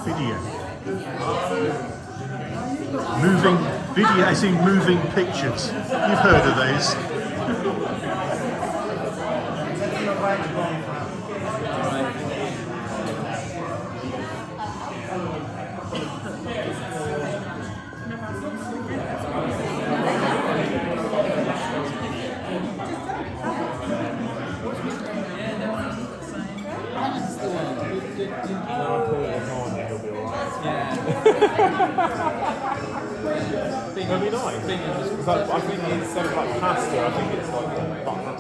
Video. Moving video, as in moving pictures. You've heard of those. That'd be nice. Because I think instead of like pasta, I think it's like butter.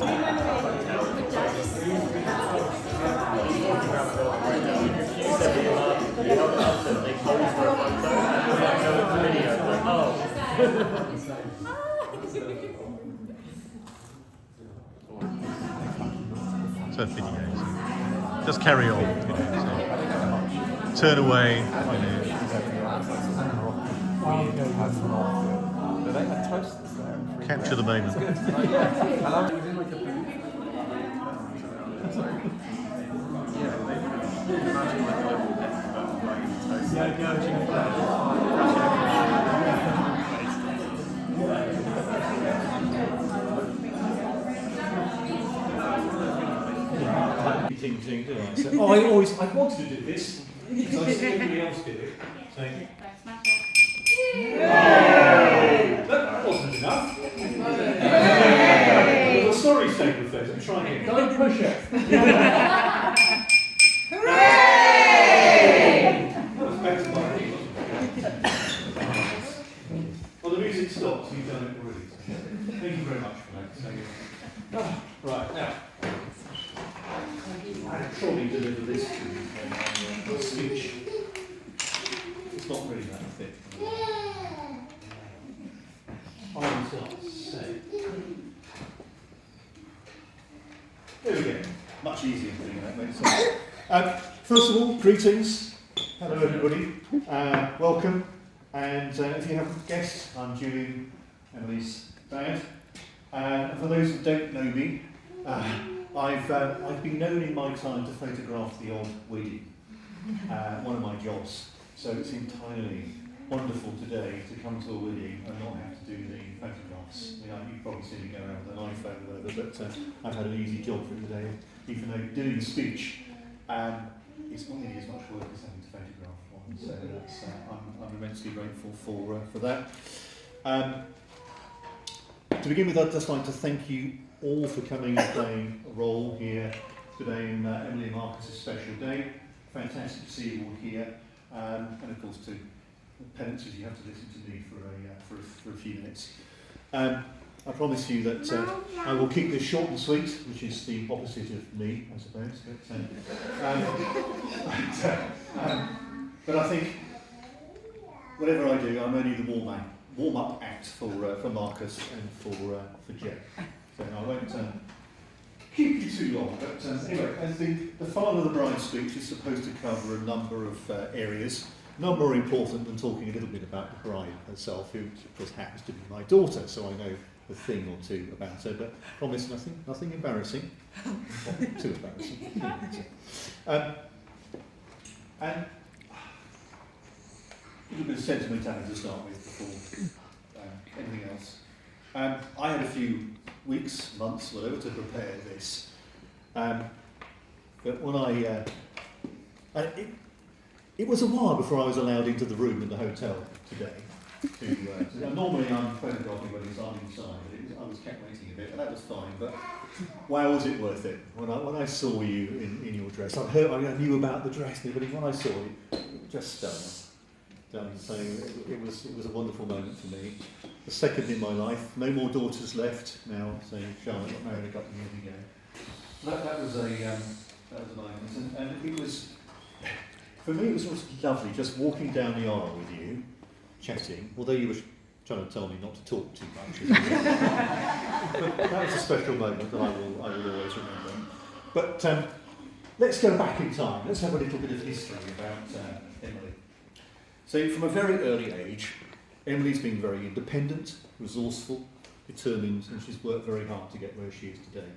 So videos. Just carry on. You know, so turn away. You know. They had toasters there. Capture the moment. I wanted to do this because I see everybody else do it. So, that wasn't enough. Well, sorry, sake of things. I'm trying again. Don't push it. Hooray! That was better by me, wasn't it? Well, the music stops. You've done it already. Thank you very much for that. Right now. I probably deliver this to you in a speech. It's not really that thick. I was going to say. There we go. Much easier doing that, makes sense. First of all, greetings. Hello, everybody. Welcome. And if you haven't guessed, I'm Julian, Emily's dad. And for those who don't know me, I've been known in my time to photograph the odd wedding, one of my jobs. So it's entirely wonderful today to come to a wedding and not have to do the photographs. You know, you've probably seen me go around with an iPhone or whatever, but I've had an easy job for today. Even though doing a speech, it's not nearly as much work as having to photograph one. So that's, I'm immensely grateful for that. To begin with, I'd just like to thank you all for coming and playing a role here today in Emily and Marcus's special day. Fantastic to see you all here, and of course to penances you have to listen to me for a few minutes. I promise you that I will keep this short and sweet, which is the opposite of me, I suppose. But I think whatever I do, I'm only the warm-up act for Marcus and for Jen. So I won't keep you too long. But anyway, as the father of the bride speech is supposed to cover a number of areas, not more important than talking a little bit about the bride herself, who of course happens to be my daughter, so I know a thing or two about her, but promise nothing embarrassing. Not too embarrassing. And a little bit of sentimentality to start with before anything else. I had a few weeks, months, whatever, to prepare this. But when it was a while before I was allowed into the room in the hotel today. Normally I'm photographing when it's on inside, but I was kept waiting a bit, and that was fine. But wow, was it worth it? When I saw you in your dress, I knew about the dress, but when I saw you, just done. So it was a wonderful moment for me. The second in my life. No more daughters left now. So Charlotte got married a couple of years ago. That was a nice, and it was. For me, it was lovely just walking down the aisle with you, chatting, although you were trying to tell me not to talk too much. That was a special moment that I will always remember. But let's go back in time. Let's have a little bit of history about Emily. So from a very early age, Emily's been very independent, resourceful, determined, and she's worked very hard to get where she is today,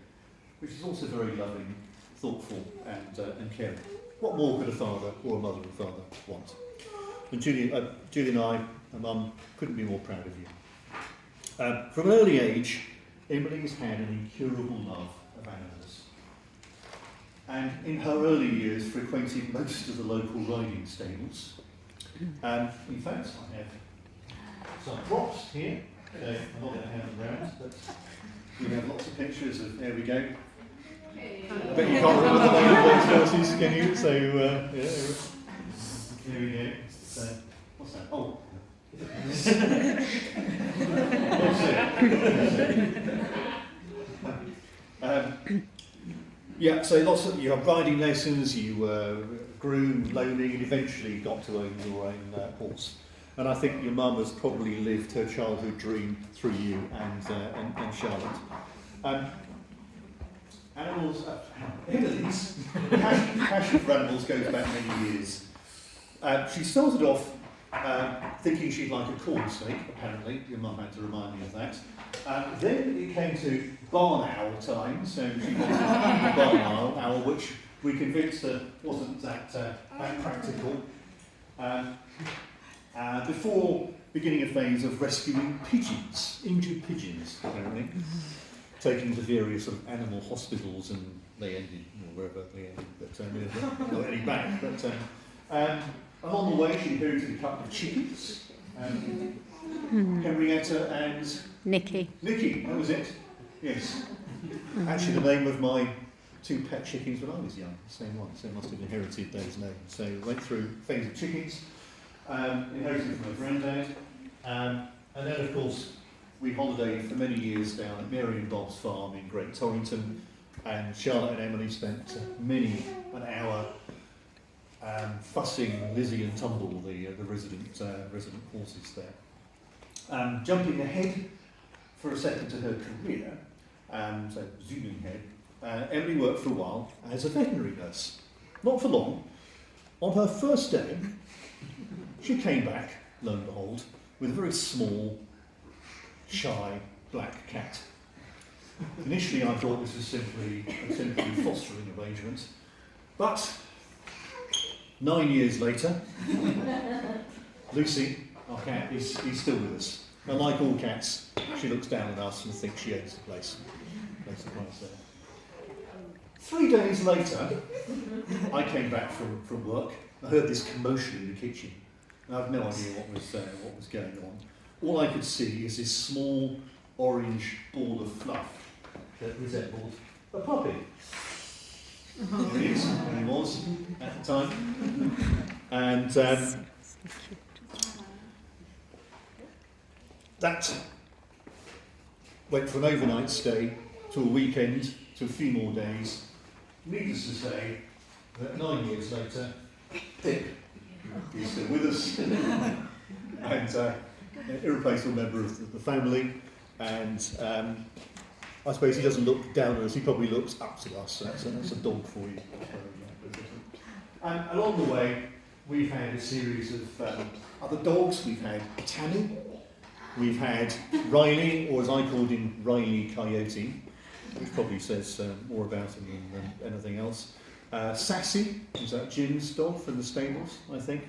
which is also very loving, thoughtful, and caring. What more could a father or a mother and father want? And Julie and I, and Mum, couldn't be more proud of you. From an early age, Emily's had an incurable love of animals. And in her early years, frequented most of the local riding stables. In fact, I have some props here. I'm not going to have them round, but we have lots of pictures of, there we go. I bet you can't remember the name of those horses, can you? So, yeah, there we go. So, what's that? Oh. Yeah, so you have riding lessons, you grew loaning, and eventually got to own your own horse. And I think your mum has probably lived her childhood dream through you and Charlotte. Animals, Emily's passion for animals goes back many years. She started off thinking she'd like a corn snake, apparently. Your mum had to remind me of that. Then it came to barn owl time, so she wanted a barn owl, which we convinced her wasn't that practical. Before beginning a phase of rescuing pigeons, injured pigeons, apparently, taken to various sort of animal hospitals, and they ended, wherever they ended, but not any back. But along the way, she inherited a couple of chickens, Henrietta and Nikki, that was it. Yes. Actually, the name of my two pet chickens when I was young, same one, so I must have inherited those names. So I went through a phase of chickens, inherited from my granddad, and then of course we holidayed for many years down at Mary and Bob's farm in Great Torrington, and Charlotte and Emily spent many an hour fussing Lizzie and Tumble, the resident horses there. Jumping ahead for a second to her career, so zooming ahead, Emily worked for a while as a veterinary nurse. Not for long. On her first day, she came back, lo and behold, with a very small, shy, black cat. Initially I thought this was simply a temporary fostering arrangement, but 9 years later, Lucy, our cat, is still with us. And like all cats, she looks down at us and thinks she owns the place. No surprise there. 3 days later, I came back from work. I heard this commotion in the kitchen. I have no idea what was going on. All I could see is this small orange ball of fluff that resembled a puppy. There he is, and he was at the time. And that went from an overnight stay to a weekend to a few more days. Needless to say that 9 years later, Pip is still with us and an irreplaceable member of the family. And I suppose he doesn't look down on us, he probably looks up to us. So that's a dog for you. And along the way, we've had a series of other dogs. We've had Tammy, we've had Riley, or as I called him, Riley Coyote, which probably says more about him than anything else. Sassy, who's that Jim's dog from the stables, I think.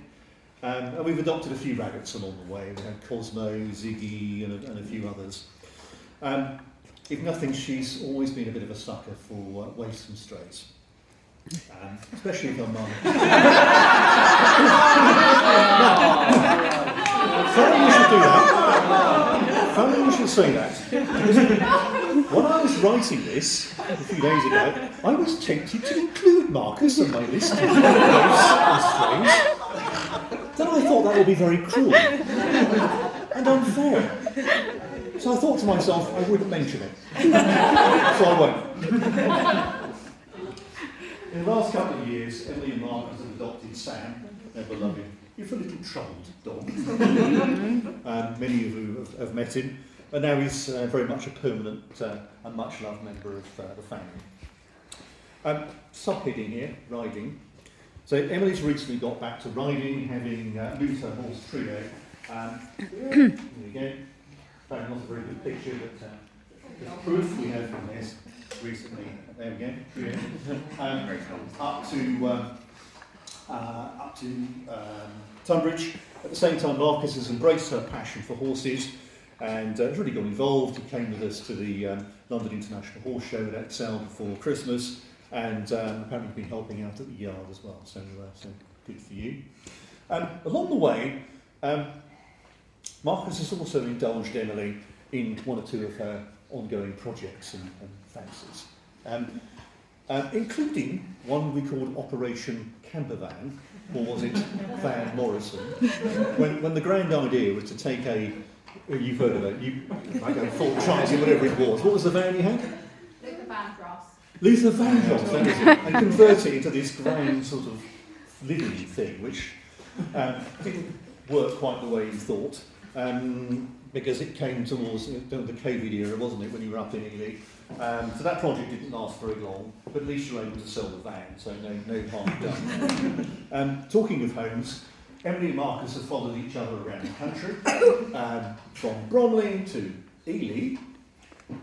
And we've adopted a few rabbits along the way. We had Cosmo, Ziggy, and a few others. If nothing, she's always been a bit of a sucker for waifs and strays. Especially if her mum. Funny you should do that. Funny you should say that. Because when I was writing this a few days ago, I was tempted to include Marcus on my list of waifs and strays. Then I thought that would be very cruel and unfair. So I thought to myself, I wouldn't mention it. So I won't. In the last couple of years, Emily and Marcus have adopted Sam, their beloved You're a little troubled dog. Many of you have met him, and now he's very much a permanent and much loved member of the family. Subheading here, riding. So Emily's recently got back to riding, having moved her horse Trio. There we go. That's not a very good picture, but there's proof we have from this recently. There we go. Trio. Up to Tunbridge. At the same time, Marcus has embraced her passion for horses and has really got involved. He came with us to the London International Horse Show at Excel before Christmas, and apparently been helping out at the yard as well. So good for you. Along the way, Marcus has also indulged Emily in one or two of her ongoing projects and fancies, including one we called Operation Campervan, or was it Van Morrison? When the grand idea was to take you've heard of it, I go full Chinese, whatever it was. What was the van you had? Luther Vandross. Luther Vandross, that is it. And convert it into this grand sort of living thing, which didn't work quite the way you thought, because it came towards the COVID era, wasn't it, when you were up in Ely. So that project didn't last very long, but at least you were able to sell the van, so no harm done. Talking of homes, Emily and Marcus have followed each other around the country, from Bromley to Ely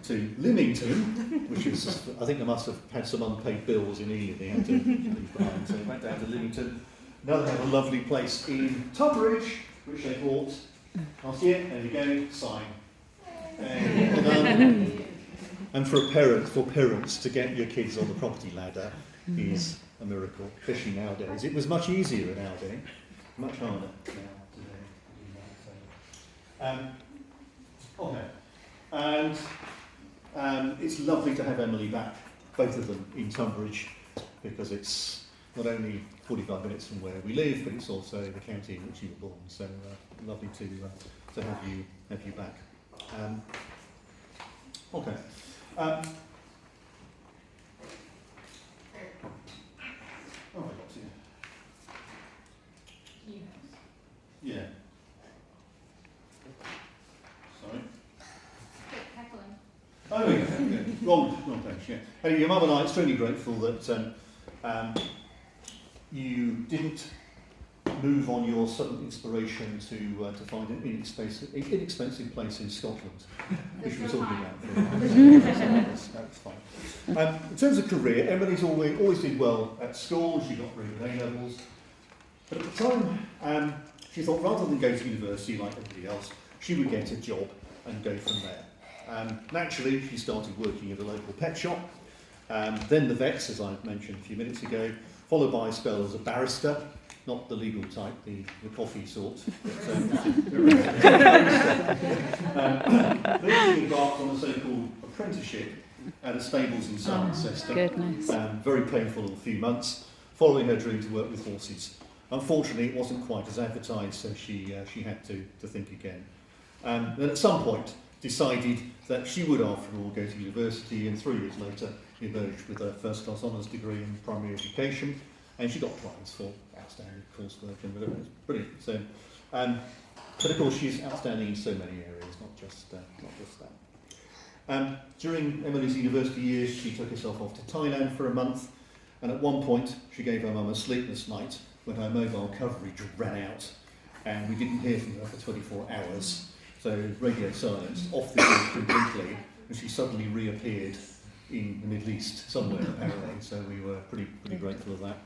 to Lymington, which is, I think they must have had some unpaid bills in Ely they had to leave behind, so they went down to Lymington. Now they have a lovely place in Tunbridge, which they bought last year. There you go, sign. And for parents to get your kids on the property ladder is a miracle, especially nowadays. It was much easier in our day, much harder now to do that. Okay, and it's lovely to have Emily back, both of them in Tunbridge, because it's not only 45 minutes from where we live, but it's also the county in which you were born. So lovely to have you back. Okay. Oh, I got to. Yeah. Sorry. Heckling. Oh, yeah. Wrong page, yeah. Anyway, your mum and I are extremely grateful that you didn't move on your sudden inspiration to find an inexpensive place in Scotland, which we're talking about. That's fine. In terms of career, Emily's always did well at school. She got really good A-levels. But at the time, she thought rather than go to university like everybody else, she would get a job and go from there. Naturally, she started working at a local pet shop, then the vets, as I mentioned a few minutes ago, followed by a spell as a barrister, not the legal type, the coffee sort. Then she embarked on a so-called apprenticeship at a stables in Cirencester. Goodness. Very painful in a few months, following her dream to work with horses. Unfortunately, it wasn't quite as advertised, so she had to think again. Then at some point, decided that she would, after all, go to university, and 3 years later, emerged with a first-class honours degree in primary education, and she got prize for outstanding coursework and whatever. It's brilliant. So, but of course, she's outstanding in so many areas, not just that. During Emily's university years, she took herself off to Thailand for a month, and at one point, she gave her mum a sleepless night when her mobile coverage ran out, and we didn't hear from her for 24 hours. So radio silence, off the grid completely, and she suddenly reappeared in the Middle East somewhere apparently. So we were pretty grateful of that.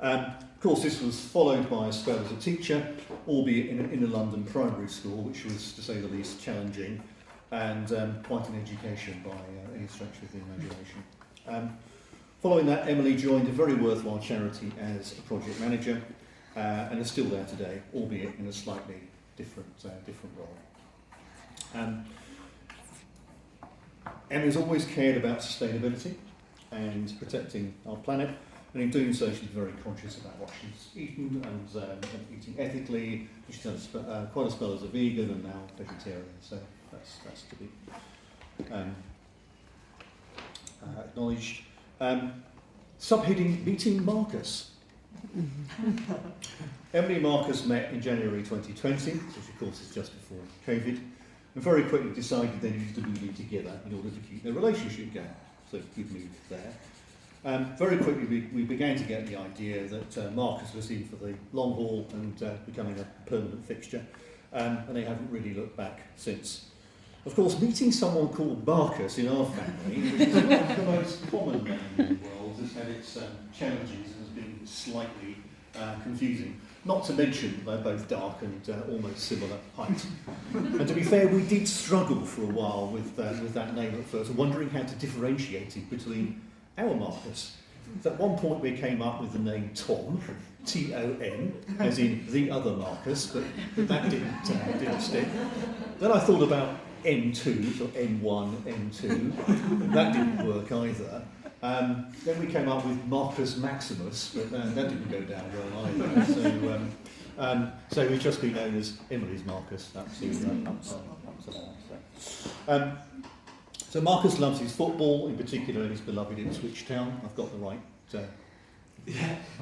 Of course, this was followed by a spell as a teacher, albeit in a London primary school, which was, to say the least, challenging and quite an education by any stretch of the imagination. Following that, Emily joined a very worthwhile charity as a project manager, and is still there today, albeit in a slightly different role. Emily's always cared about sustainability and protecting our planet, and in doing so, she's very conscious about what she's eaten and eating ethically. She's done quite a spell as a vegan and now vegetarian, so that's to be acknowledged. Subheading Meeting Marcus. Emily and Marcus met in January 2020, which of course is just before COVID, and very quickly decided they needed to move in together in order to keep their relationship going. So good move there. Very quickly we began to get the idea that Marcus was in for the long haul and becoming a permanent fixture, and they haven't really looked back since. Of course, meeting someone called Marcus in our family, which is not the most common name in the world, has had its challenges and has been slightly confusing. Not to mention they're both dark and almost similar height. And to be fair, we did struggle for a while with that name at first, wondering how to differentiate it between our Marcus. So at one point we came up with the name Tom, T-O-M, as in the other Marcus, but that didn't stick. Then I thought about M2, so M1, M2, that didn't work either. Then we came up with Marcus Maximus, but that didn't go down well either. So we've just been known as Emily's Marcus, so Marcus loves his football, in particular his beloved Ipswich Town. I've got the right,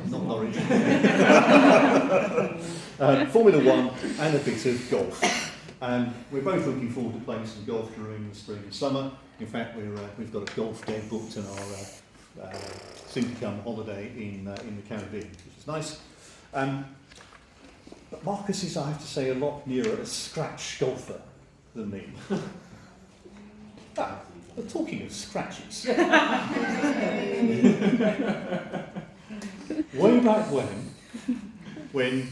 not Norwich. Formula One and a bit of golf. We're both looking forward to playing some golf during the spring and summer. In fact, we've got a golf day booked in our soon-to-come holiday in the Caribbean, which is nice. But Marcus is, I have to say, a lot nearer a scratch golfer than me. But talking of scratches, way back when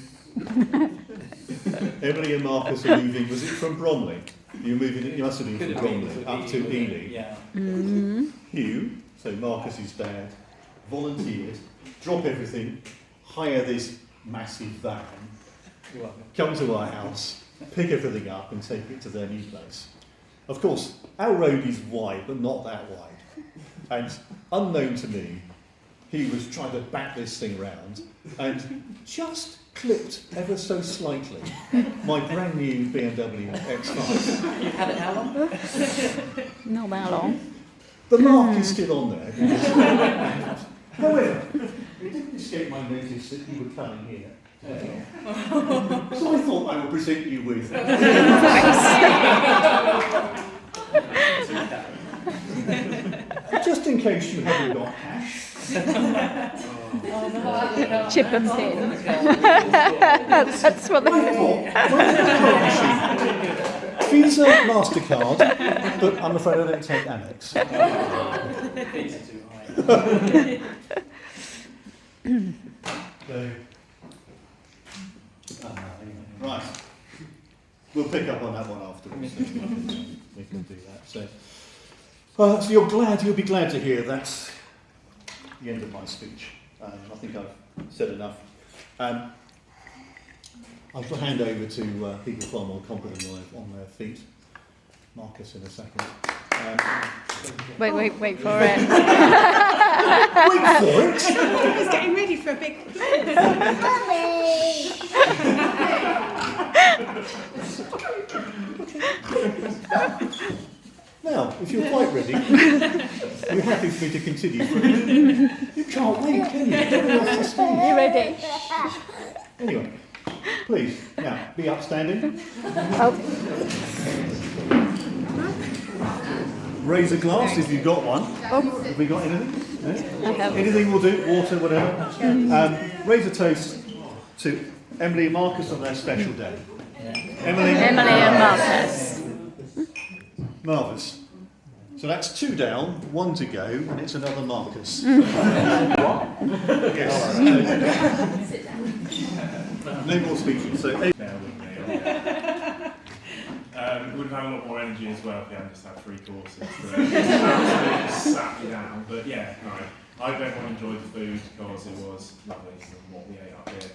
Emily and Marcus were moving, was it from Bromley? You must have been from Bromley up to Ely. Yeah. Hugh, so Marcus's dad, volunteered, drop everything, hire this massive van, come to our house, pick everything up and take it to their new place. Of course, our road is wide, but not that wide. And unknown to me, he was trying to back this thing round and just clipped ever so slightly my brand new BMW X5. You've had it how long? Not that long. The mark is still on there. Because, however, it didn't escape my notice that you were coming here. So I thought I would present you with. Just in case you haven't got cash. Chip and pin. That's what they Visa, MasterCard, but I'm afraid I don't take Amex. Fees are too high. Right. We'll pick up on that one afterwards. So we can do that. So you'll be glad to hear that's the end of my speech. I think I've said enough. I shall hand over to people far more competent on their feet. Marcus in a second. Wait for it. Wait for it! He's getting ready for a big. Now, if you're quite ready, you're happy for me to continue. You can't wait, can you? Get me off the stage. You ready? Anyway, please, now, be upstanding. Raise a glass if you've got one. Have we got anything? No? I have. Anything will do, water, whatever. Raise a toast to Emily and Marcus on their special day. Emily and Marcus. Marvellous. So that's 2 down, 1 to go, and it's another Marcus. Yes. No more speaking. So, We would have had a lot more energy as well if we hadn't just had 3 courses. Absolutely sat me down. But yeah, no, I very much enjoyed the food because it was lovely and what we ate up here.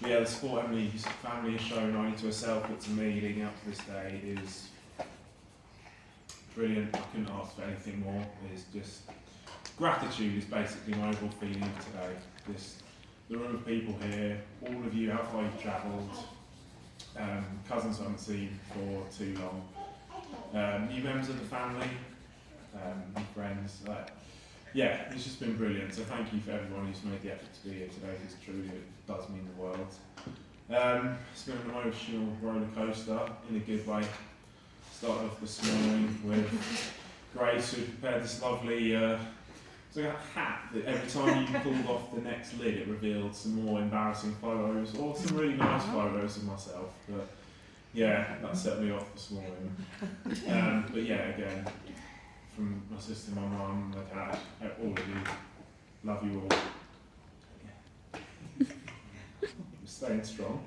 But yeah, the support Emily's family has shown not only to herself but to me leading up to this day is brilliant. I couldn't ask for anything more. It's just gratitude is basically my overall feeling of today. Just the room of people here, all of you, how far you've travelled, cousins I haven't seen for too long, new members of the family, and friends. yeah, it's just been brilliant. So thank you for everyone who's made the effort to be here today, because truly it does mean the world. It's been an emotional roller coaster in a good way. Started off this morning with Grace, who prepared this lovely it's like a hat that every time you pulled off the next lid it revealed some more embarrassing photos or some really nice photos of myself. But yeah, that set me off this morning. But yeah, again, from my sister, my mum, my dad, all of you, love you all. Yeah. I'm staying strong.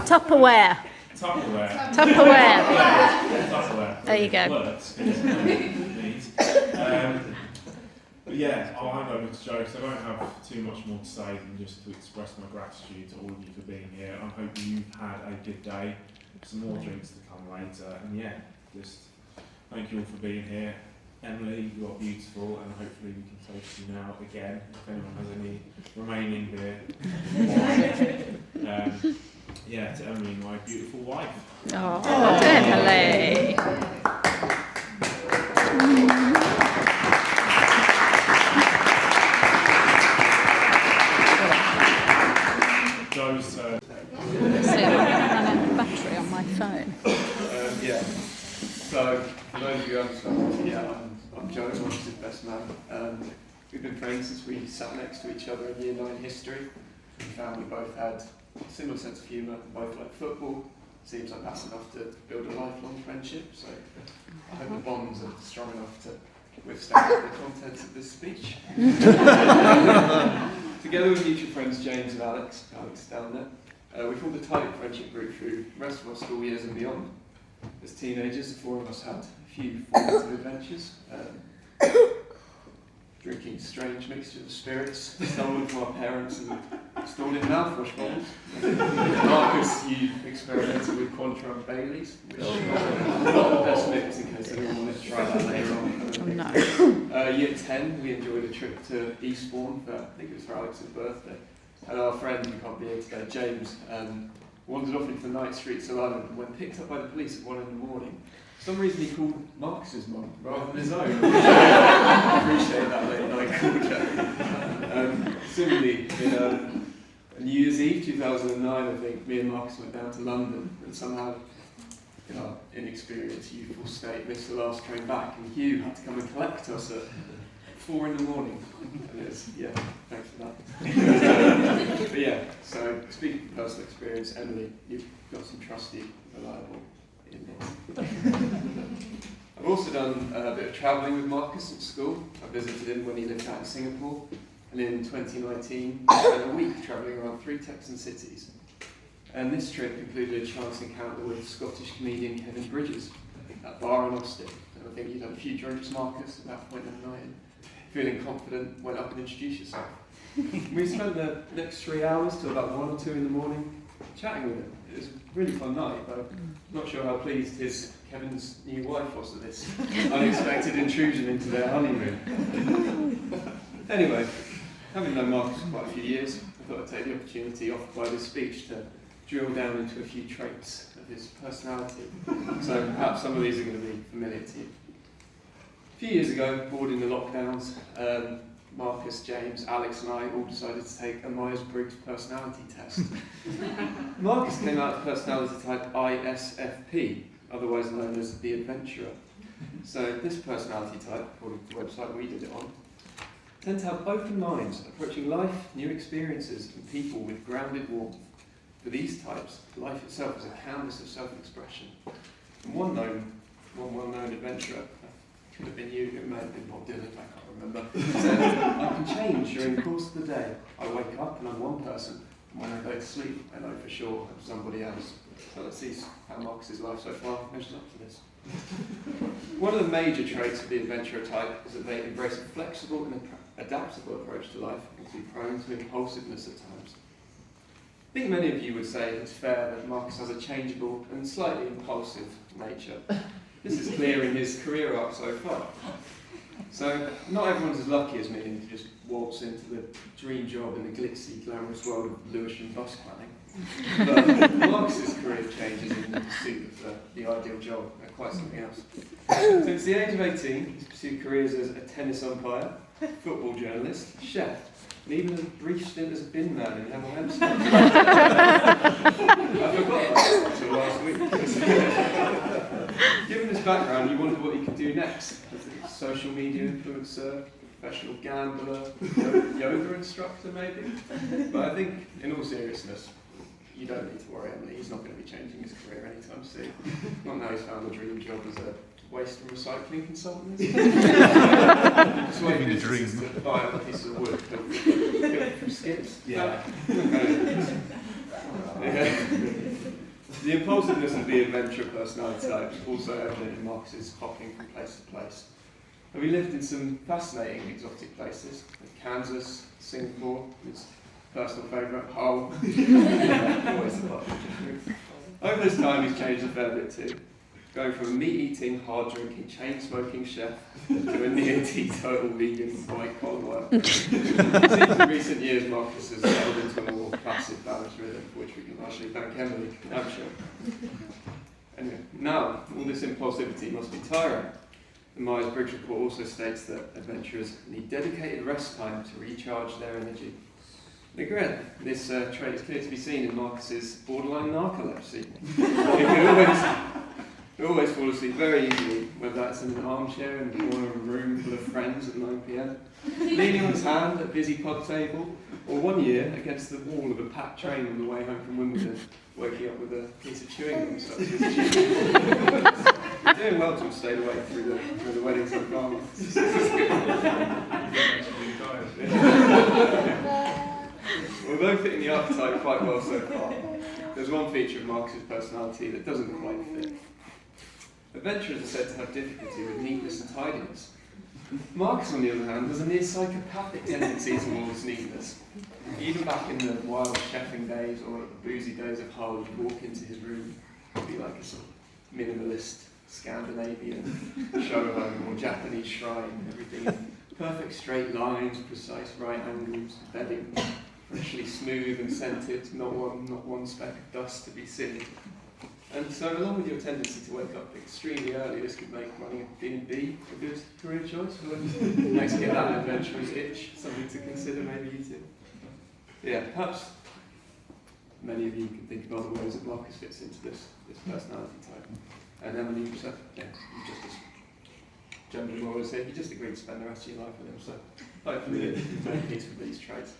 Tupperware. Tupperware. Tupperware. Yeah, Tupperware. There you go. Works. But yeah, I'll hand over to Joe, because I don't have too much more to say than just to express my gratitude to all of you for being here. I'm hoping you've had a good day. Some more drinks to come later. And yeah, just thank you all for being here. Emily, you are beautiful, and hopefully we can toast you now again, if anyone has any remaining beer. Yeah, to Emily, my beautiful wife. Oh, Emily. Joe's turn. So I'm running out of battery on my phone. Yeah. So, for those of you who haven't yeah, I'm Joe, I'm his best man. We've been friends since we sat next to each other in Year 9 history. We found we both had a similar sense of humour, both like football. Seems like that's enough to build a lifelong friendship. So, I hope the bonds are strong enough to withstand the contents of this speech. Together with mutual friends James and Alex down there, we formed a tight friendship group through the rest of our school years and beyond. As teenagers, the four of us had a few formative adventures, drinking strange mixtures of spirits, stolen from our parents and stored in mouthwash bottles. Marcus, you experimented with Cointreau Baileys, which is not the best mix in case anyone wanted to try that later on. Oh no. Year 10, we enjoyed a trip to Eastbourne for, I think it was for Alex's birthday. And our friend, who can't be here today, James, wandered off into the night streets of London and when picked up by the police at 1 in the morning. For some reason he called Marcus's mum rather than his own. I appreciate that late night call, Jack. Similarly, in New Year's Eve 2009, I think, me and Marcus went down to London and somehow, in our inexperienced, youthful state, missed the last train back, and Hugh had to come and collect us at 4 in the morning. And it was, yeah, thanks for that. But yeah, so speaking from personal experience, Emily, you've got some trusty, reliable inmates. I've also done a bit of travelling with Marcus at school. I visited him when he lived out in Singapore, and in 2019, I spent a week travelling around 3 Texan cities. And this trip included a chance encounter with Scottish comedian Kevin Bridges at a bar in Austin. And I think you'd had a few drinks, Marcus, at that point in the night. Feeling confident, went up and introduced yourself. We spent the next 3 hours till about 1 or 2 in the morning chatting with him. It was a really fun night, but I'm not sure how pleased Kevin's new wife was at this unexpected intrusion into their honeymoon. Anyway, having known Marcus for quite a few years, I thought I'd take the opportunity offered by this speech to drill down into a few traits of his personality. So perhaps some of these are going to be familiar to you. A few years ago, bored in the lockdowns, Marcus, James, Alex and I all decided to take a Myers-Briggs personality test. Marcus came out of personality type ISFP, otherwise known as the adventurer. So this personality type, according to the website we did it on, tend to have open minds, approaching life, new experiences and people with grounded warmth. For these types, life itself is a canvas of self-expression. And one well-known adventurer, could have been you, it may have been Bob Dylan, I can't remember, said, I can change during the course of the day. I wake up and I'm one person, and when I go to sleep, I know for sure I'm somebody else. So let's see how Marcus's life so far measures up to this. One of the major traits of the adventurer type is that they embrace a flexible and adaptable approach to life and can be prone to impulsiveness at times. I think many of you would say it's fair that Marcus has a changeable and slightly impulsive nature. This is clear in his career arc so far. So, not everyone's as lucky as me and to just waltz into the dream job in the glitzy, glamorous world of Lewisham bus planning. But Marcus's career career changes in the pursuit of the ideal job. They're quite something else. Since the age of 18, he's pursued careers as a tennis umpire, football journalist, chef, and even a brief stint as a bin man in Hemel Hempstead. I forgot that until last week. Given his background, you wonder what he could do next. As a social media influencer, professional gambler, yoga instructor maybe. But I think, in all seriousness, you don't need to worry, Emily. He's not going to be changing his career anytime soon. Not now he's found a dream job as a waste and recycling consultant. Just Living the dream. To buy up a piece of wood built from skips. Yeah. Yeah. The impulsiveness of the adventure personality type is also evident in Marcus's hopping from place to place. And we lived in some fascinating exotic places, like Kansas, Singapore, his personal favourite, Hull. Always a lot. Over this time he's changed a fair bit too, going from a meat-eating, hard-drinking, chain-smoking chef to a near-teetotal vegan white-collar worker. Since in recent years Marcus has settled into a more placid, balanced rhythm, for which we can largely thank Emily, I'm sure. Anyway, now all this impulsivity must be tiring. The Myers-Briggs report also states that adventurers need dedicated rest time to recharge their energy. And again, this trait is clear to be seen in Marcus's borderline narcolepsy. He always fall asleep very easily, whether that's in an armchair in the corner of a room full of friends at 9 p.m, leaning on his hand at a busy pod table, or one year against the wall of a packed train on the way home from Wimbledon, waking up with a piece of chewing gum stuck to his cheek. You're doing well to have stayed awake through the wedding so far. Although fitting the archetype quite well so far, there's one feature of Marcus's personality that doesn't quite fit. Adventurers are said to have difficulty with neatness and tidiness. Marcus, on the other hand, has a near psychopathic tendency towards neatness. Even back in the wild chefing days or the boozy days of Hull, you'd walk into his room and be like a sort of minimalist Scandinavian show home or Japanese shrine, everything in perfect straight lines, precise right angles, bedding freshly smooth and scented, not one speck of dust to be seen. And so, along with your tendency to wake up extremely early, this could make running a B&B a good career choice for when next get that adventurous itch, something to consider maybe you too. Yeah, perhaps many of you can think of other ways that Marcus fits into this personality type. And Emily, you just generally will always say, you just agreed to spend the rest of your life with him, so hopefully you take peace with these traits.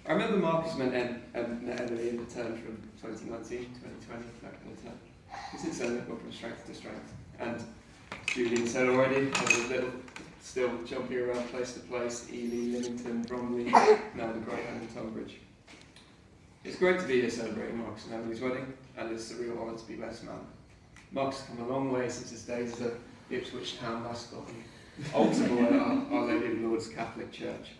I remember Marcus met Emily in the turn from 2019 to 2020, that kind of turn. And since then, they've gone from strength to strength. And Julian said already, I was a little still jumping around place to place, Ely, Lymington, Bromley, now the Great Home in Tunbridge. It's great to be here celebrating Marcus and Emily's wedding, and it's a real honour to be best man. Marcus has come a long way since his days as a Ipswich town mascot and ultimately at Our Lady of Lourdes Catholic Church.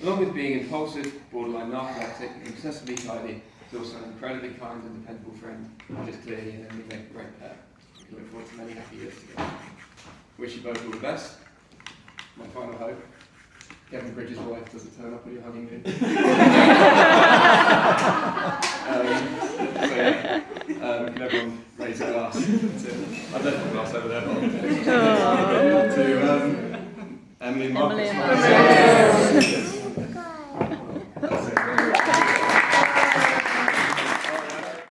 Along with being impulsive, borderline narcoleptic, and excessively tidy, he's also an incredibly kind and dependable friend, and is clearly an Emily make a great pair. We look forward to many happy years together. Wish you both all the best. My final hope, Kevin Bridges' wife doesn't turn up on your honeymoon. Can everyone raise a glass? I've left the glass over there, Bob. To Emily and Marcus.